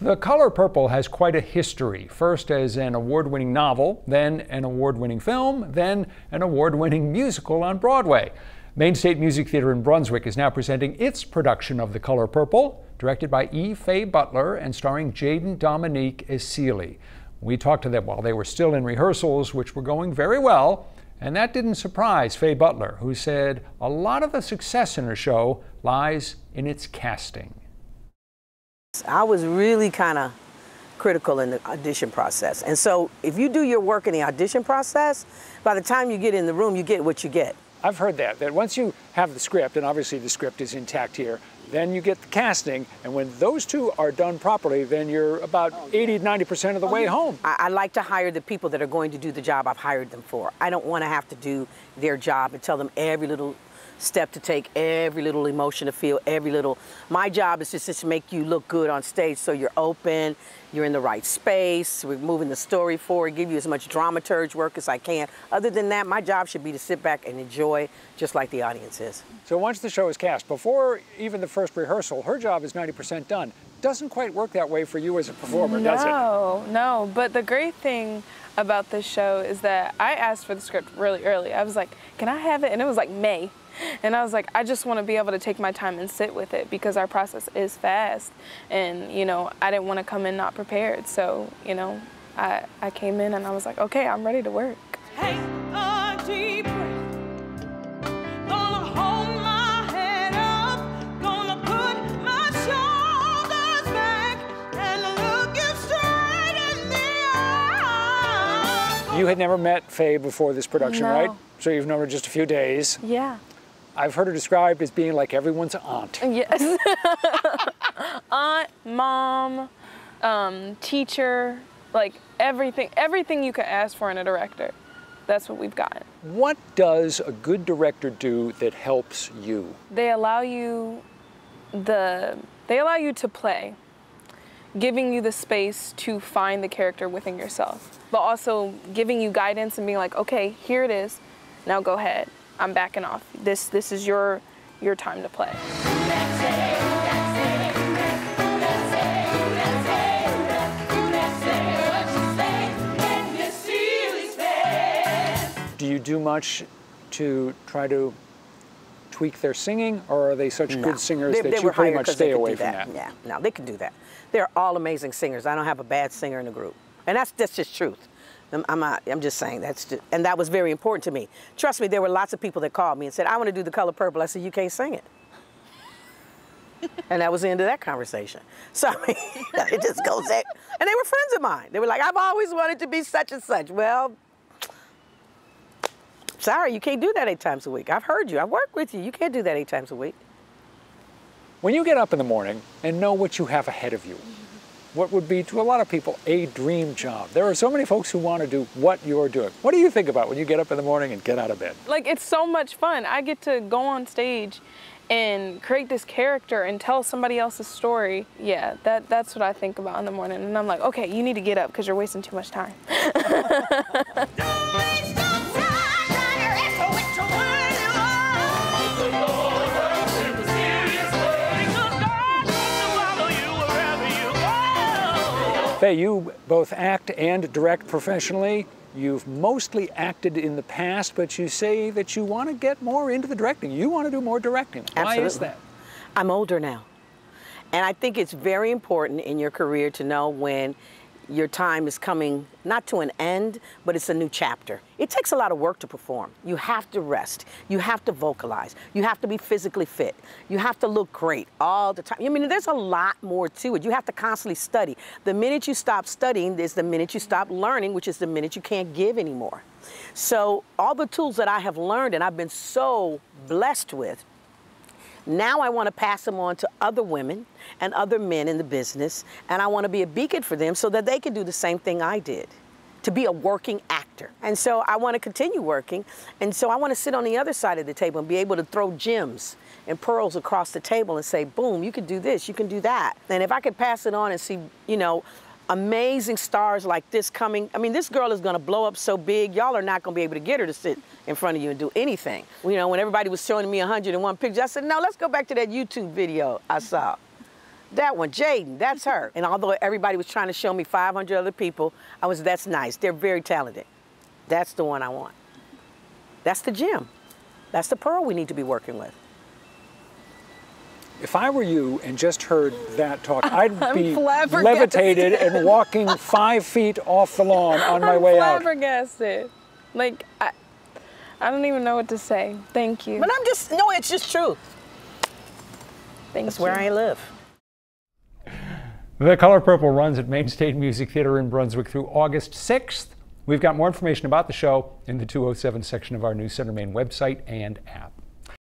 The Color Purple has quite a history, first as an award-winning novel, then an award-winning film, then an award-winning musical on Broadway. Maine State Music Theatre in Brunswick is now presenting its production of The Color Purple, directed by E. Faye Butler and starring Jaden Dominique as Celie. We talked to them while they were still in rehearsals, which were going very well, and that didn't surprise Faye Butler, who said a lot of the success in her show lies in its casting. I was really kind of critical in the audition process. And so if you do your work in the audition process, by the time you get in the room, you get what you get. I've heard that once you have the script, and obviously the script is intact here, then you get the casting, and when those two are done properly, then you're about 80–90% of the way home. I like to hire the people that are going to do the job I've hired them for. I don't want to have to do their job and tell them every little step to take, every little emotion to feel, my job is just to make you look good on stage, so you're open, you're in the right space, we're moving the story forward, give you as much dramaturge work as I can. Other than that, my job should be to sit back and enjoy just like the audience is. So once the show is cast, before even the first rehearsal, her job is 90% done. Doesn't quite work that way for you as a performer, does it? No, but the great thing about this show is that I asked for the script really early. I was like, can I have it? And it was like May. And I was like, I just want to be able to take my time and sit with it because our process is fast. And, you know, I didn't want to come in not prepared. So, you know, I came in and I was like, okay, I'm ready to work. Take a deep breath. Gonna hold my head up. Gonna put my shoulders back and look you straight in the eye. You had never met Faye before this production, No. right? So you've known her just a few days. Yeah. I've heard her described as being like everyone's aunt. Yes. Aunt, mom, teacher, like everything you could ask for in a director. That's what we've gotten. What does a good director do that helps you? They allow you to play, giving you the space to find the character within yourself, but also giving you guidance and being like, okay, here it is. Now go ahead. I'm backing off. This is your time to play. Do you do much to try to tweak their singing, or are they such good singers that you pretty much stay away from that? Yeah, no, they can do that. They're all amazing singers. I don't have a bad singer in the group. And that's just truth. I'm just saying and that was very important to me. Trust me, there were lots of people that called me and said, I want to do The Color Purple. I said, you can't sing it. And that was the end of that conversation. So, I mean, it just goes there. And they were friends of mine. They were like, I've always wanted to be such and such. Well, sorry, you can't do that 8 times a week. I've heard you. I've worked with you. You can't do that 8 times a week. When you get up in the morning and know what you have ahead of you, what would be, to a lot of people, a dream job? There are so many folks who want to do what you're doing. What do you think about when you get up in the morning and get out of bed? Like, it's so much fun. I get to go on stage and create this character and tell somebody else's story. Yeah, that's what I think about in the morning. And I'm like, okay, you need to get up because you're wasting too much time. Faye, you both act and direct professionally. You've mostly acted in the past, but you say that you want to get more into the directing. You want to do more directing. Absolutely. Why is that? I'm older now. And I think it's very important in your career to know when your time is coming, not to an end, but it's a new chapter. It takes a lot of work to perform. You have to rest. You have to vocalize. You have to be physically fit. You have to look great all the time. I mean, there's a lot more to it. You have to constantly study. The minute you stop studying is the minute you stop learning, which is the minute you can't give anymore. So all the tools that I have learned and I've been so blessed with, now I want to pass them on to other women and other men in the business, and I want to be a beacon for them so that they can do the same thing I did, to be a working actor. And so I want to continue working, and so I want to sit on the other side of the table and be able to throw gems and pearls across the table and say, boom, you can do this, you can do that. And if I could pass it on and see, you know, amazing stars like this coming. I mean, this girl is going to blow up so big, y'all are not going to be able to get her to sit in front of you and do anything. You know, when everybody was showing me 101 pictures, I said, no, let's go back to that YouTube video I saw. that one, Jaden, that's her. And although everybody was trying to show me 500 other people, that's nice. They're very talented. That's the one I want. That's the gem. That's the pearl we need to be working with. If I were you and just heard that talk, I'd be flabbergasted. levitated and walking 5 feet off the lawn on my way out. I'm flabbergasted. Like, I don't even know what to say. Thank you. But no, it's just true. That's where I live. The Color Purple runs at Maine State Music Theatre in Brunswick through August 6th. We've got more information about the show in the 207 section of our News Center Maine website and app.